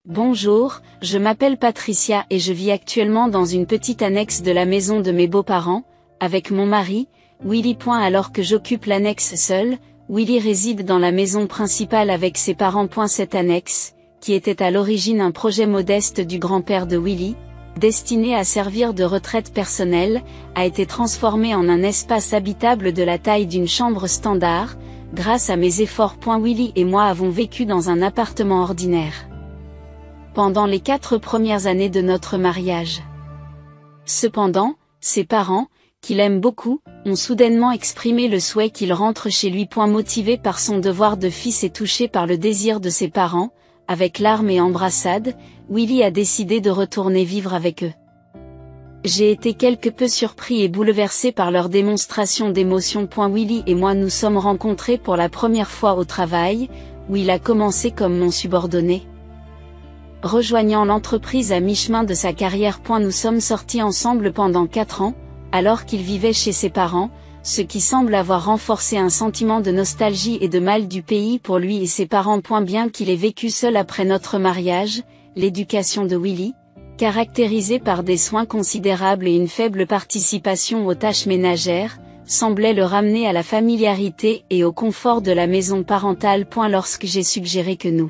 Bonjour, je m'appelle Patricia et je vis actuellement dans une petite annexe de la maison de mes beaux-parents, avec mon mari, Willy. Alors que j'occupe l'annexe seule, Willy réside dans la maison principale avec ses parents. Cette annexe, qui était à l'origine un projet modeste du grand-père de Willy, destiné à servir de retraite personnelle, a été transformée en un espace habitable de la taille d'une chambre standard, grâce à mes efforts. Willy et moi avons vécu dans un appartement ordinaire pendant les 4 premières années de notre mariage. Cependant, ses parents, qui l'aiment beaucoup, ont soudainement exprimé le souhait qu'il rentre chez lui. Motivé par son devoir de fils et touché par le désir de ses parents, avec larmes et embrassades, Willy a décidé de retourner vivre avec eux. J'ai été quelque peu surpris et bouleversé par leur démonstration d'émotion. Willy et moi nous sommes rencontrés pour la première fois au travail, où il a commencé comme mon subordonné. Rejoignant l'entreprise à mi-chemin de sa carrière. Nous sommes sortis ensemble pendant 4 ans, alors qu'il vivait chez ses parents, ce qui semble avoir renforcé un sentiment de nostalgie et de mal du pays pour lui et ses parents. Bien qu'il ait vécu seul après notre mariage, l'éducation de Willy, caractérisée par des soins considérables et une faible participation aux tâches ménagères, semblait le ramener à la familiarité et au confort de la maison parentale. Lorsque j'ai suggéré que nous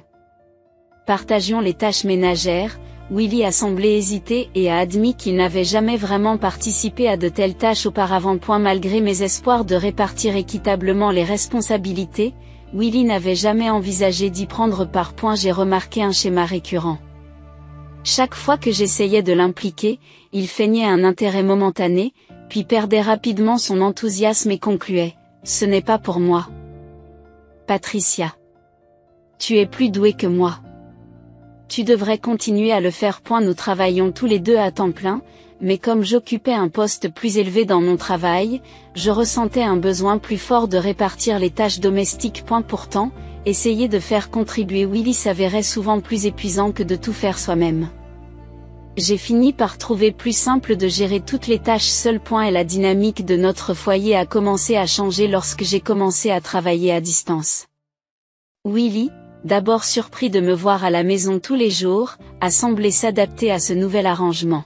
partagions les tâches ménagères, Willy a semblé hésiter et a admis qu'il n'avait jamais vraiment participé à de telles tâches auparavant. Malgré mes espoirs de répartir équitablement les responsabilités, Willy n'avait jamais envisagé d'y prendre part. J'ai remarqué un schéma récurrent. Chaque fois que j'essayais de l'impliquer, il feignait un intérêt momentané, puis perdait rapidement son enthousiasme et concluait « Ce n'est pas pour moi. Patricia. Tu es plus douée que moi. Tu devrais continuer à le faire. » Nous travaillions tous les deux à temps plein, mais comme j'occupais un poste plus élevé dans mon travail, je ressentais un besoin plus fort de répartir les tâches domestiques. Pourtant, essayer de faire contribuer Willy s'avérait souvent plus épuisant que de tout faire soi-même. J'ai fini par trouver plus simple de gérer toutes les tâches seule. Et la dynamique de notre foyer a commencé à changer lorsque j'ai commencé à travailler à distance. Willy, d'abord surpris de me voir à la maison tous les jours, a semblé s'adapter à ce nouvel arrangement.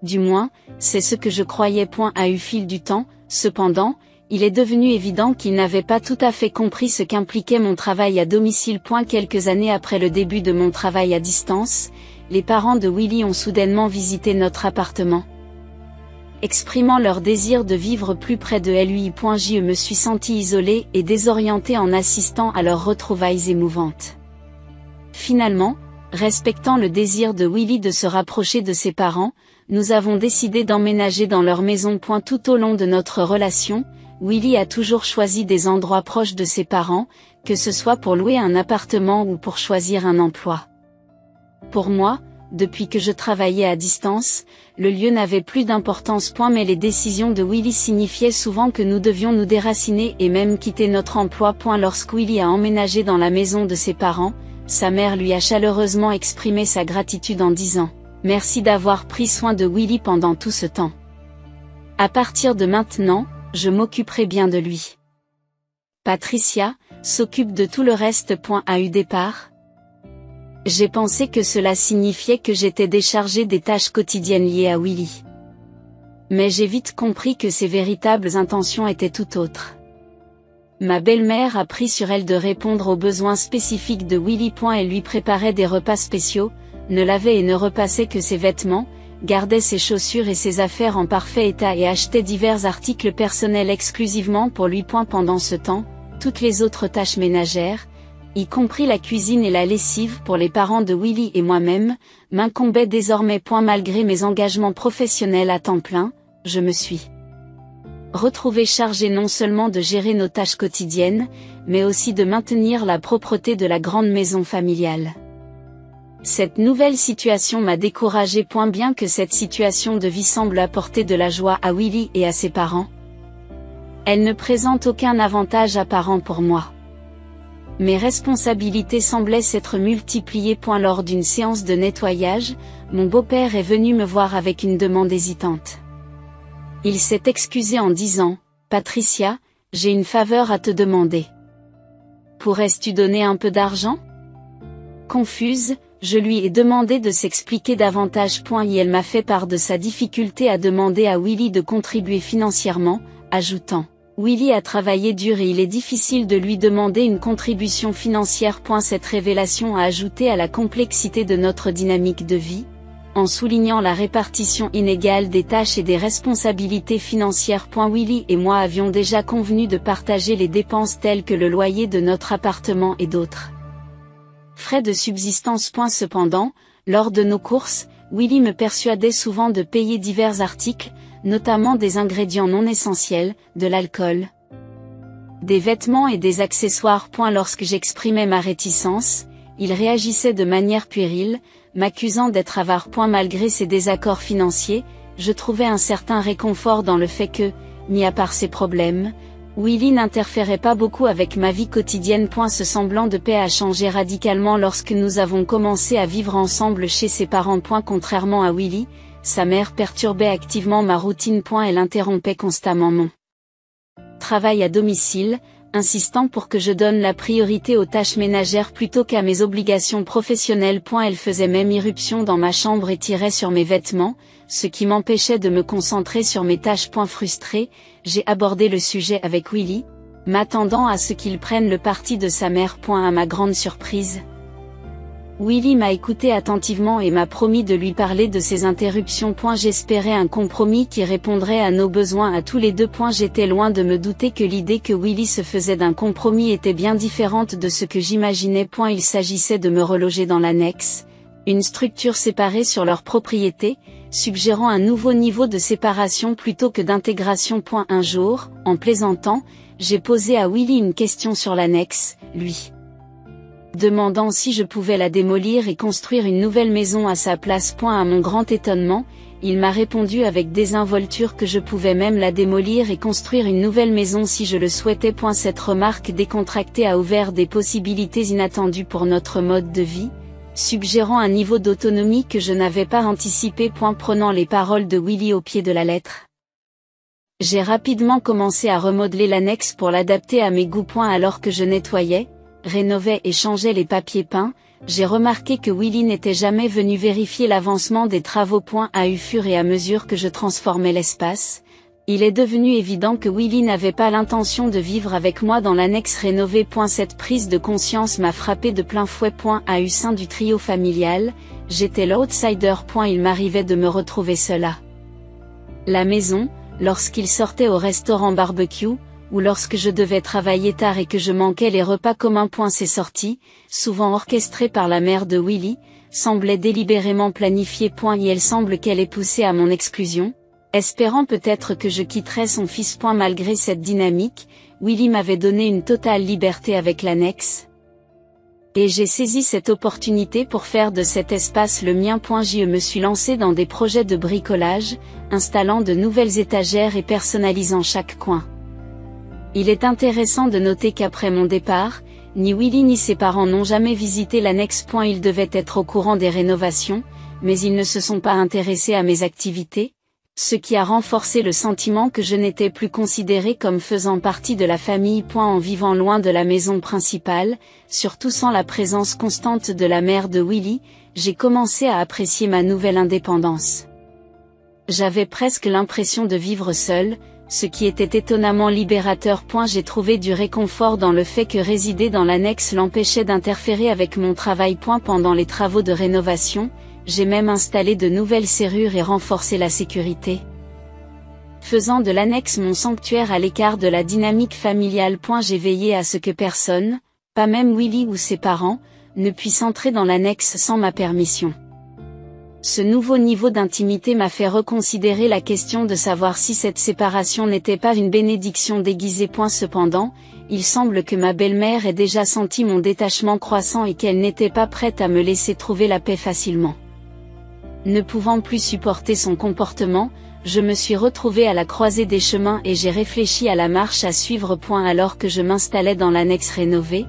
Du moins, c'est ce que je croyais. Au fil du temps, cependant, il est devenu évident qu'il n'avait pas tout à fait compris ce qu'impliquait mon travail à domicile. Quelques années après le début de mon travail à distance, les parents de Willy ont soudainement visité notre appartement. Exprimant leur désir de vivre plus près de lui. Je me suis senti isolé et désorienté en assistant à leurs retrouvailles émouvantes. Finalement, respectant le désir de Willy de se rapprocher de ses parents, nous avons décidé d'emménager dans leur maison. Tout au long de notre relation, Willy a toujours choisi des endroits proches de ses parents, que ce soit pour louer un appartement ou pour choisir un emploi. Pour moi, depuis que je travaillais à distance, le lieu n'avait plus d'importance. Mais les décisions de Willy signifiaient souvent que nous devions nous déraciner et même quitter notre emploi. Lorsque Willy a emménagé dans la maison de ses parents, sa mère lui a chaleureusement exprimé sa gratitude en disant « Merci d'avoir pris soin de Willy pendant tout ce temps. À partir de maintenant, je m'occuperai bien de lui. Patricia s'occupe de tout le reste. » Au départ, j'ai pensé que cela signifiait que j'étais déchargée des tâches quotidiennes liées à Willy. Mais j'ai vite compris que ses véritables intentions étaient tout autres. Ma belle-mère a pris sur elle de répondre aux besoins spécifiques de Willy. Elle lui préparait des repas spéciaux, ne lavait et ne repassait que ses vêtements, gardait ses chaussures et ses affaires en parfait état et achetait divers articles personnels exclusivement pour lui. Pendant ce temps, toutes les autres tâches ménagères, y compris la cuisine et la lessive pour les parents de Willy et moi-même, m'incombaient désormais. Malgré mes engagements professionnels à temps plein, je me suis retrouvée chargée non seulement de gérer nos tâches quotidiennes, mais aussi de maintenir la propreté de la grande maison familiale. Cette nouvelle situation m'a découragée. Bien que cette situation de vie semble apporter de la joie à Willy et à ses parents, elle ne présente aucun avantage apparent pour moi. Mes responsabilités semblaient s'être multipliées. Lors d'une séance de nettoyage, mon beau-père est venu me voir avec une demande hésitante. Il s'est excusé en disant « Patricia, j'ai une faveur à te demander. Pourrais-tu donner un peu d'argent ?» Confuse, Je lui ai demandé de s'expliquer davantage. Et elle m'a fait part de sa difficulté à demander à Willy de contribuer financièrement, ajoutant: Willy a travaillé dur et il est difficile de lui demander une contribution financière. Cette révélation a ajouté à la complexité de notre dynamique de vie, en soulignant la répartition inégale des tâches et des responsabilités financières. Willy et moi avions déjà convenu de partager les dépenses telles que le loyer de notre appartement et d'autres frais de subsistance. Cependant, lors de nos courses, Willy me persuadait souvent de payer divers articles, notamment des ingrédients non essentiels, de l'alcool, des vêtements et des accessoires. Lorsque j'exprimais ma réticence, il réagissait de manière puérile, m'accusant d'être avare. Malgré ces désaccords financiers, je trouvais un certain réconfort dans le fait que, mis à part ses problèmes, Willy n'interférait pas beaucoup avec ma vie quotidienne. Ce semblant de paix a changé radicalement lorsque nous avons commencé à vivre ensemble chez ses parents. Contrairement à Willy, sa mère perturbait activement ma routine. Elle interrompait constamment mon travail à domicile, insistant pour que je donne la priorité aux tâches ménagères plutôt qu'à mes obligations professionnelles. Elle faisait même irruption dans ma chambre et tirait sur mes vêtements, ce qui m'empêchait de me concentrer sur mes tâches. Frustré, j'ai abordé le sujet avec Willy, m'attendant à ce qu'il prenne le parti de sa mère. À ma grande surprise, Willy m'a écouté attentivement et m'a promis de lui parler de ses interruptions. J'espérais un compromis qui répondrait à nos besoins à tous les deux. J'étais loin de me douter que l'idée que Willy se faisait d'un compromis était bien différente de ce que j'imaginais. Il s'agissait de me reloger dans l'annexe, une structure séparée sur leur propriété, suggérant un nouveau niveau de séparation plutôt que d'intégration. Un jour, en plaisantant, j'ai posé à Willy une question sur l'annexe, lui demandant si je pouvais la démolir et construire une nouvelle maison à sa place. À mon grand étonnement, il m'a répondu avec désinvolture que je pouvais même la démolir et construire une nouvelle maison si je le souhaitais. Cette remarque décontractée a ouvert des possibilités inattendues pour notre mode de vie, suggérant un niveau d'autonomie que je n'avais pas anticipé. Prenant les paroles de Willy au pied de la lettre, j'ai rapidement commencé à remodeler l'annexe pour l'adapter à mes goûts. Alors que je nettoyais, rénovais et changeais les papiers peints, j'ai remarqué que Willy n'était jamais venu vérifier l'avancement des travaux. Au fur et à mesure que je transformais l'espace, il est devenu évident que Willy n'avait pas l'intention de vivre avec moi dans l'annexe rénovée. Cette prise de conscience m'a frappé de plein fouet. Au sein du trio familial, j'étais l'outsider. Il m'arrivait de me retrouver seul à la maison, lorsqu'il sortait au restaurant barbecue, ou lorsque je devais travailler tard et que je manquais les repas communs. Ces sorties, souvent orchestrées par la mère de Willy, semblaient délibérément planifiées. Et elle semble qu'elle ait poussé à mon exclusion, espérant peut-être que je quitterais son fils. Malgré cette dynamique, Willy m'avait donné une totale liberté avec l'annexe, et j'ai saisi cette opportunité pour faire de cet espace le mien. Je me suis lancé dans des projets de bricolage, installant de nouvelles étagères et personnalisant chaque coin. Il est intéressant de noter qu'après mon départ, ni Willy ni ses parents n'ont jamais visité l'annexe. Ils devaient être au courant des rénovations, mais ils ne se sont pas intéressés à mes activités, ce qui a renforcé le sentiment que je n'étais plus considéré comme faisant partie de la famille. En vivant loin de la maison principale, surtout sans la présence constante de la mère de Willy, j'ai commencé à apprécier ma nouvelle indépendance. J'avais presque l'impression de vivre seul, ce qui était étonnamment libérateur. J'ai trouvé du réconfort dans le fait que résider dans l'annexe l'empêchait d'interférer avec mon travail. Pendant les travaux de rénovation, j'ai même installé de nouvelles serrures et renforcé la sécurité, faisant de l'annexe mon sanctuaire à l'écart de la dynamique familiale. J'ai veillé à ce que personne, pas même Willy ou ses parents, ne puisse entrer dans l'annexe sans ma permission. Ce nouveau niveau d'intimité m'a fait reconsidérer la question de savoir si cette séparation n'était pas une bénédiction déguisée. Cependant, il semble que ma belle-mère ait déjà senti mon détachement croissant et qu'elle n'était pas prête à me laisser trouver la paix facilement. Ne pouvant plus supporter son comportement, je me suis retrouvée à la croisée des chemins et j'ai réfléchi à la marche à suivre. Alors que je m'installais dans l'annexe rénovée,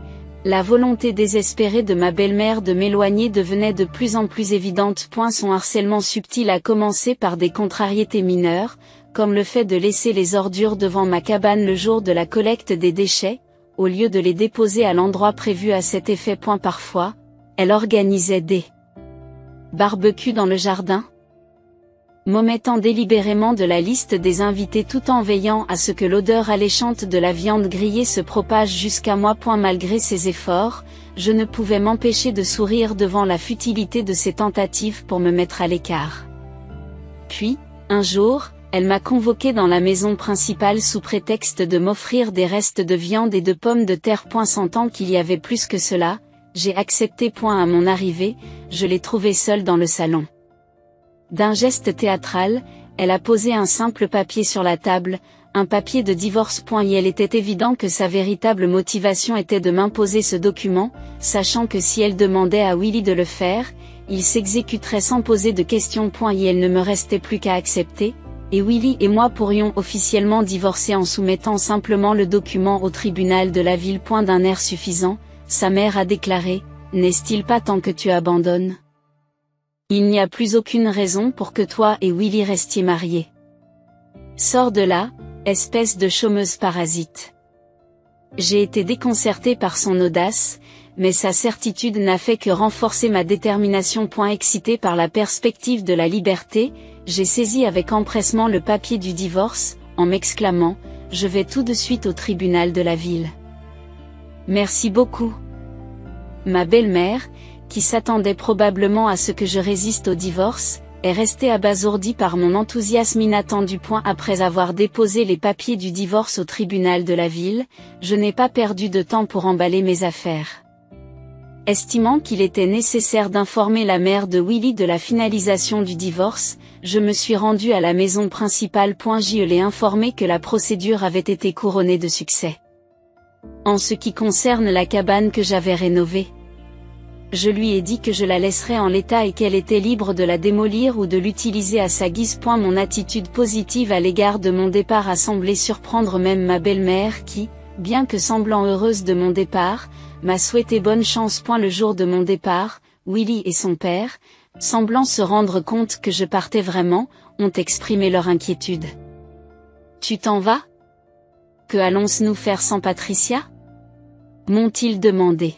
la volonté désespérée de ma belle-mère de m'éloigner devenait de plus en plus évidente. Son harcèlement subtil a commencé par des contrariétés mineures, comme le fait de laisser les ordures devant ma cabane le jour de la collecte des déchets, au lieu de les déposer à l'endroit prévu à cet effet. Parfois, elle organisait des Barbecue dans le jardin? M'omettant délibérément de la liste des invités tout en veillant à ce que l'odeur alléchante de la viande grillée se propage jusqu'à moi. Malgré ses efforts, je ne pouvais m'empêcher de sourire devant la futilité de ses tentatives pour me mettre à l'écart. Puis, un jour, elle m'a convoqué dans la maison principale sous prétexte de m'offrir des restes de viande et de pommes de terre. Sentant qu'il y avait plus que cela, j'ai accepté. À mon arrivée, je l'ai trouvée seule dans le salon. D'un geste théâtral, elle a posé un simple papier sur la table, un papier de divorce. Il était évident que sa véritable motivation était de m'imposer ce document, sachant que si elle demandait à Willy de le faire, il s'exécuterait sans poser de questions. Il ne me restait plus qu'à accepter, et Willy et moi pourrions officiellement divorcer en soumettant simplement le document au tribunal de la ville. D'un air suffisant, sa mère a déclaré, « N'est-il pas temps que tu abandonnes ? Il n'y a plus aucune raison pour que toi et Willy restiez mariés. Sors de là, espèce de chômeuse parasite. » J'ai été déconcertée par son audace, mais sa certitude n'a fait que renforcer ma détermination. Excitée par la perspective de la liberté, j'ai saisi avec empressement le papier du divorce, en m'exclamant, « Je vais tout de suite au tribunal de la ville. » Merci beaucoup. Ma belle-mère, qui s'attendait probablement à ce que je résiste au divorce, est restée abasourdie par mon enthousiasme inattendu. Après avoir déposé les papiers du divorce au tribunal de la ville, je n'ai pas perdu de temps pour emballer mes affaires. Estimant qu'il était nécessaire d'informer la mère de Willy de la finalisation du divorce, je me suis rendue à la maison principale. Je l'ai informé que la procédure avait été couronnée de succès. En ce qui concerne la cabane que j'avais rénovée, je lui ai dit que je la laisserais en l'état et qu'elle était libre de la démolir ou de l'utiliser à sa guise. Mon attitude positive à l'égard de mon départ a semblé surprendre même ma belle-mère qui, bien que semblant heureuse de mon départ, m'a souhaité bonne chance. Le jour de mon départ, Willy et son père, semblant se rendre compte que je partais vraiment, ont exprimé leur inquiétude. « Tu t'en vas ? Que allons-nous faire sans Patricia ? » m'ont-ils demandé.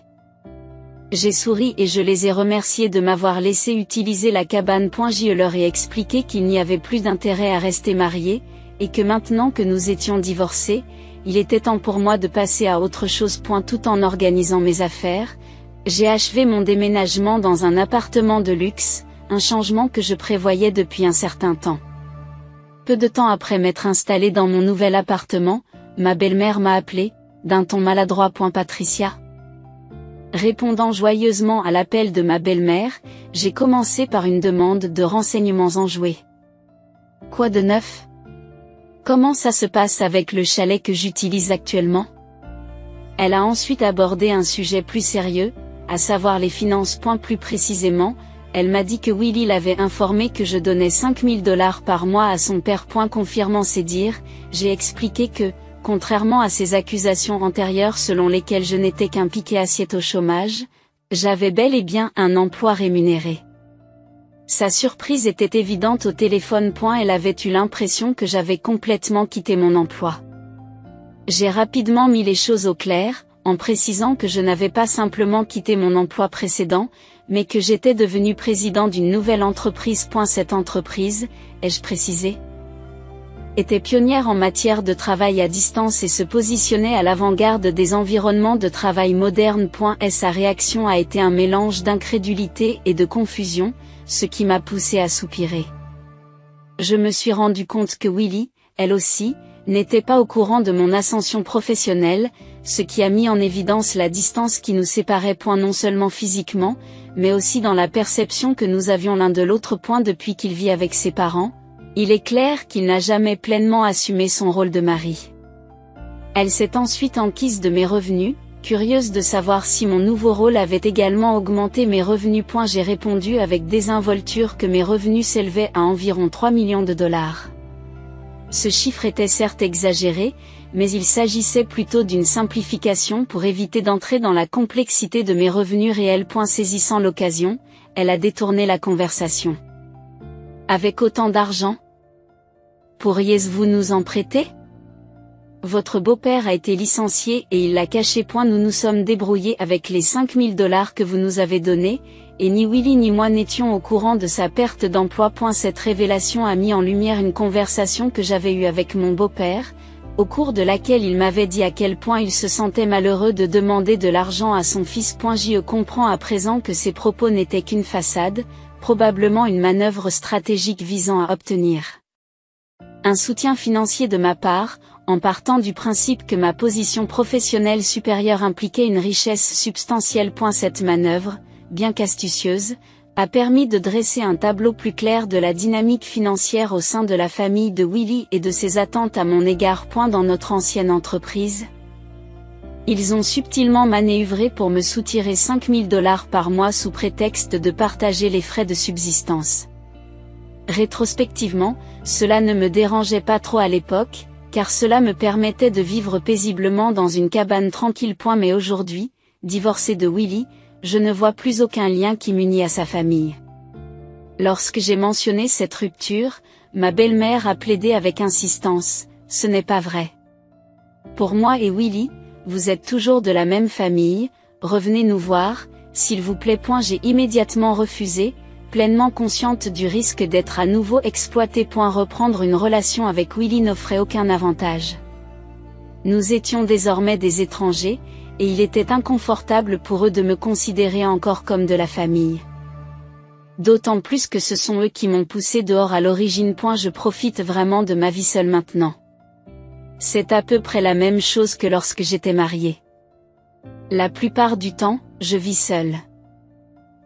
J'ai souri et je les ai remerciés de m'avoir laissé utiliser la cabane. Je leur ai expliqué qu'il n'y avait plus d'intérêt à rester mariés, et que maintenant que nous étions divorcés, il était temps pour moi de passer à autre chose. Tout en organisant mes affaires, j'ai achevé mon déménagement dans un appartement de luxe, un changement que je prévoyais depuis un certain temps. Peu de temps après m'être installé dans mon nouvel appartement, ma belle-mère m'a appelé, d'un ton maladroit. Patricia. Répondant joyeusement à l'appel de ma belle-mère, j'ai commencé par une demande de renseignements enjoués. Quoi de neuf ? Comment ça se passe avec le chalet que j'utilise actuellement ? Elle a ensuite abordé un sujet plus sérieux, à savoir les finances. Plus précisément, elle m'a dit que Willy l'avait informé que je donnais $5 000 par mois à son père. Confirmant ses dires, j'ai expliqué que, contrairement à ses accusations antérieures selon lesquelles je n'étais qu'un piquet assiette au chômage, j'avais bel et bien un emploi rémunéré. Sa surprise était évidente au téléphone. Elle avait eu l'impression que j'avais complètement quitté mon emploi. J'ai rapidement mis les choses au clair, en précisant que je n'avais pas simplement quitté mon emploi précédent, mais que j'étais devenu président d'une nouvelle entreprise. Cette entreprise, ai-je précisé, était pionnière en matière de travail à distance et se positionnait à l'avant-garde des environnements de travail modernes. Sa réaction a été un mélange d'incrédulité et de confusion, ce qui m'a poussé à soupirer. Je me suis rendu compte que Willy, elle aussi, n'était pas au courant de mon ascension professionnelle, ce qui a mis en évidence la distance qui nous séparait. Non seulement physiquement, mais aussi dans la perception que nous avions l'un de l'autre. Depuis qu'il vit avec ses parents, il est clair qu'il n'a jamais pleinement assumé son rôle de mari. Elle s'est ensuite enquise de mes revenus, curieuse de savoir si mon nouveau rôle avait également augmenté mes revenus. J'ai répondu avec désinvolture que mes revenus s'élevaient à environ $3 millions. Ce chiffre était certes exagéré, mais il s'agissait plutôt d'une simplification pour éviter d'entrer dans la complexité de mes revenus réels. Saisissant l'occasion, elle a détourné la conversation. Avec autant d'argent ? Pourriez-vous nous en prêter ? Votre beau-père a été licencié et il l'a caché. Nous nous sommes débrouillés avec les $5 000 que vous nous avez donnés, et ni Willy ni moi n'étions au courant de sa perte d'emploi. Cette révélation a mis en lumière une conversation que j'avais eue avec mon beau-père, au cours de laquelle il m'avait dit à quel point il se sentait malheureux de demander de l'argent à son fils. Je comprends à présent que ces propos n'étaient qu'une façade, probablement une manœuvre stratégique visant à obtenir un soutien financier de ma part, en partant du principe que ma position professionnelle supérieure impliquait une richesse substantielle. Cette manœuvre, bien qu'astucieuse, a permis de dresser un tableau plus clair de la dynamique financière au sein de la famille de Willy et de ses attentes à mon égard. Dans notre ancienne entreprise, ils ont subtilement manœuvré pour me soutirer $5 000 par mois sous prétexte de partager les frais de subsistance. Rétrospectivement, cela ne me dérangeait pas trop à l'époque, car cela me permettait de vivre paisiblement dans une cabane tranquille. Mais aujourd'hui, divorcé de Willy, je ne vois plus aucun lien qui m'unit à sa famille. Lorsque j'ai mentionné cette rupture, ma belle-mère a plaidé avec insistance, « Ce n'est pas vrai. Pour moi et Willy, vous êtes toujours de la même famille, revenez nous voir, s'il vous plaît. » J'ai immédiatement refusé, pleinement consciente du risque d'être à nouveau exploitée. Reprendre une relation avec Willy n'offrait aucun avantage. Nous étions désormais des étrangers, et il était inconfortable pour eux de me considérer encore comme de la famille. D'autant plus que ce sont eux qui m'ont poussé dehors à l'origine. Je profite vraiment de ma vie seule maintenant. C'est à peu près la même chose que lorsque j'étais mariée. La plupart du temps, je vis seule.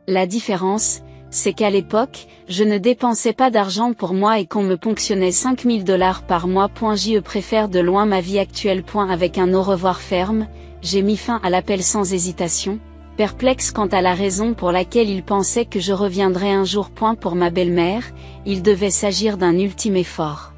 La différence, c'est qu'à l'époque, je ne dépensais pas d'argent pour moi et qu'on me ponctionnait $5 000 par mois. Je préfère de loin ma vie actuelle. Avec un au revoir ferme, j'ai mis fin à l'appel sans hésitation, perplexe quant à la raison pour laquelle il pensait que je reviendrais un jour. Pour ma belle-mère, il devait s'agir d'un ultime effort.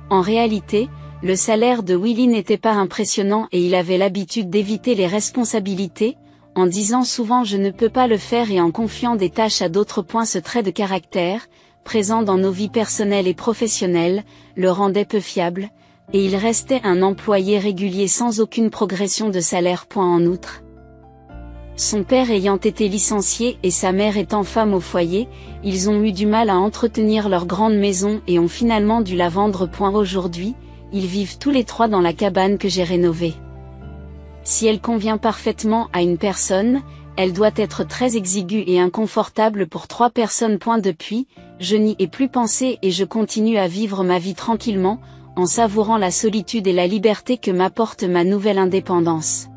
En réalité, le salaire de Willy n'était pas impressionnant et il avait l'habitude d'éviter les responsabilités, en disant souvent « je ne peux pas le faire » et en confiant des tâches à d'autres. Ce trait de caractère, présent dans nos vies personnelles et professionnelles, le rendait peu fiable, et il restait un employé régulier sans aucune progression de salaire. En outre, son père ayant été licencié et sa mère étant femme au foyer, ils ont eu du mal à entretenir leur grande maison et ont finalement dû la vendre. Aujourd'hui, ils vivent tous les trois dans la cabane que j'ai rénovée. Si elle convient parfaitement à une personne, elle doit être très exiguë et inconfortable pour 3 personnes. Depuis, je n'y ai plus pensé et je continue à vivre ma vie tranquillement, en savourant la solitude et la liberté que m'apporte ma nouvelle indépendance.